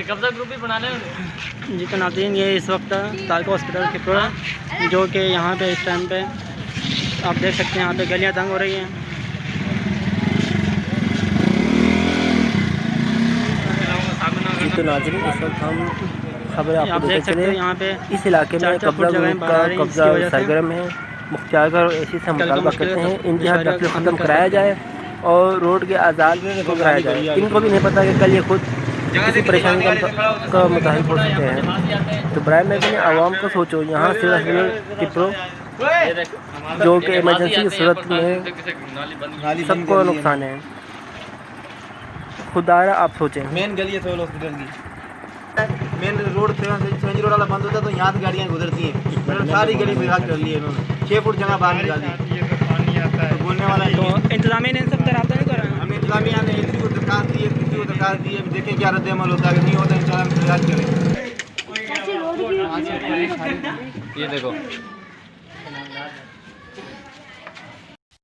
कब्जा ग्रुप ही बना लें जी। तो नाज़रीन ये इस वक्त तालका हॉस्पिटल खिपरो है, जो कि यहाँ पे इस टाइम पे आप देख सकते हैं यहाँ पे गलियाँ तंग हो रही हैं। जी तो नाज़रीन इस वक्त हम खबर आपको देख सकते हैं यहाँ पे इस इलाके में कब्जा ग्रुप का कब्जा सरगर्म है। मुख्तार ऐसी से मुतालबा करते हैं इनकी हर दखल ख़त्म कराया जाए और रोड के आज़ाद को कराया जाए। इनको भी नहीं पता कि कल ये खुद किसी परेशानी का मुताहिक हो सकते हैं। तो बराए में आवाम को सोचो, यहाँ से टिप्रो जो कि इमरजेंसी की सूरत में सबको नुकसान है। खुदारा आप सोचें, मेन गली है सोल हॉस्पिटल की, मेन रोड सेंजी रोड वाला बंद होता है तो यहाँ से गाड़ियाँ गुजरती हैं। सारी गली विभाग कर ली है इन्होंने, 6 फुट जगह बाहर निकाली। ये तो पानी आता है तो बोलने वाला है। तो इंतजामिया ने इन सब तरह नहीं करा। हमने इंतजामिया ने इसी को दरखास्त दी है, किसी को दरखास्त दी है। देखें क्या रद्द अमल होता है, नहीं होता है इंशाल्लाह हम प्रयास करें। ये देखो